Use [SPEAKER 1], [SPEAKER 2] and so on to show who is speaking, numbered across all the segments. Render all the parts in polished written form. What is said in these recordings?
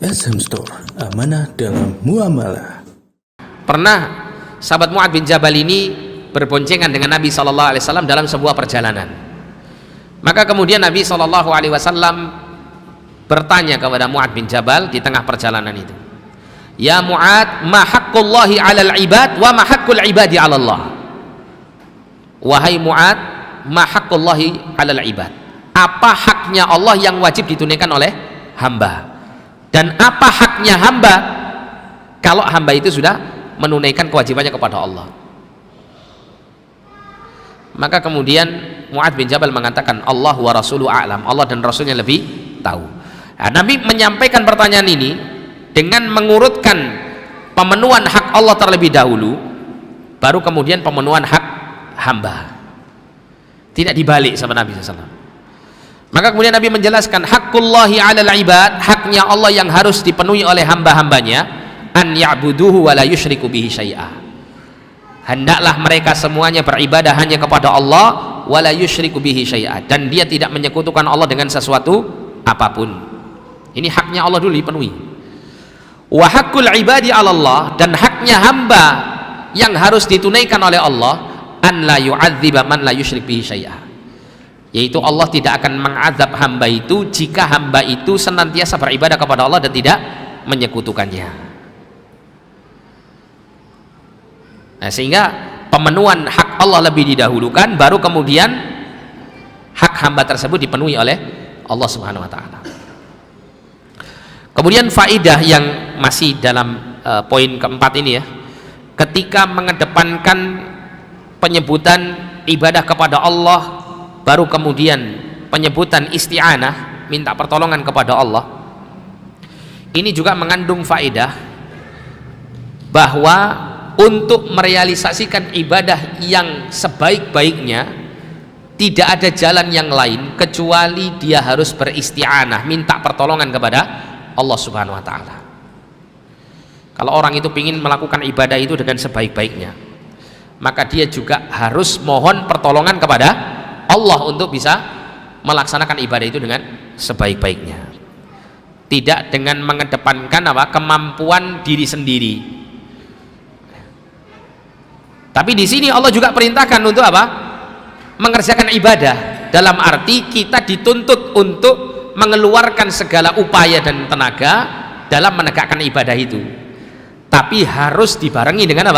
[SPEAKER 1] SM Store, amanah dalam muamalah.
[SPEAKER 2] Pernah sahabat Mu'ad bin Jabal ini berboncengan dengan Nabi SAW dalam sebuah perjalanan. Maka kemudian Nabi SAW bertanya kepada Mu'ad bin Jabal di tengah perjalanan itu, "Ya Mu'ad, ma haqqullahi 'alal ibad wa ma haqqul ibadi 'ala Allah." Wahai Mu'ad, ma haqqullahi 'alal ibad. Apa haknya Allah yang wajib ditunaikan oleh hamba? Dan apa haknya hamba kalau hamba itu sudah menunaikan kewajibannya kepada Allah? Maka kemudian Mu'ad bin Jabal mengatakan, Allah wa rasuluhu a'lam, Allah dan Rasulnya lebih tahu. Nah, Nabi menyampaikan pertanyaan ini dengan mengurutkan pemenuhan hak Allah terlebih dahulu, baru kemudian pemenuhan hak hamba. Tidak dibalik sama Nabi SAW. Maka kemudian Nabi menjelaskan, haqqullahi 'alal ibad, haknya Allah yang harus dipenuhi oleh hamba-hambanya, an ya'buduhu wa la yusyriku bihi syai'a. Hendaklah mereka semuanya beribadah hanya kepada Allah, wa la yusyriku bihi syai'a, dan dia tidak menyekutukan Allah dengan sesuatu apapun. Ini haknya Allah dulu dipenuhi. Wa haqqul ibadi 'ala Allah, dan haknya hamba yang harus ditunaikan oleh Allah, an la yu'adziba man la yusyrik bihi syai'a, yaitu Allah tidak akan mengazab hamba itu jika hamba itu senantiasa beribadah kepada Allah dan tidak menyekutukannya. Nah, sehingga pemenuhan hak Allah lebih didahulukan, baru kemudian hak hamba tersebut dipenuhi oleh Allah Subhanahu wa taala. Kemudian faidah yang masih dalam poin keempat ini ya, ketika mengedepankan penyebutan ibadah kepada Allah, baru kemudian penyebutan isti'anah, minta pertolongan kepada Allah, ini juga mengandung faedah bahwa untuk merealisasikan ibadah yang sebaik-baiknya tidak ada jalan yang lain kecuali dia harus beristi'anah, minta pertolongan kepada Allah Subhanahu wa ta'ala. Kalau orang itu ingin melakukan ibadah itu dengan sebaik-baiknya, maka dia juga harus mohon pertolongan kepada Allah untuk bisa melaksanakan ibadah itu dengan sebaik-baiknya, tidak dengan mengedepankan kemampuan diri sendiri. Tapi di sini Allah juga perintahkan untuk mengerjakan ibadah, dalam arti kita dituntut untuk mengeluarkan segala upaya dan tenaga dalam menegakkan ibadah itu, tapi harus dibarengi dengan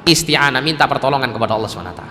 [SPEAKER 2] isti'anah, minta pertolongan kepada Allah SWT.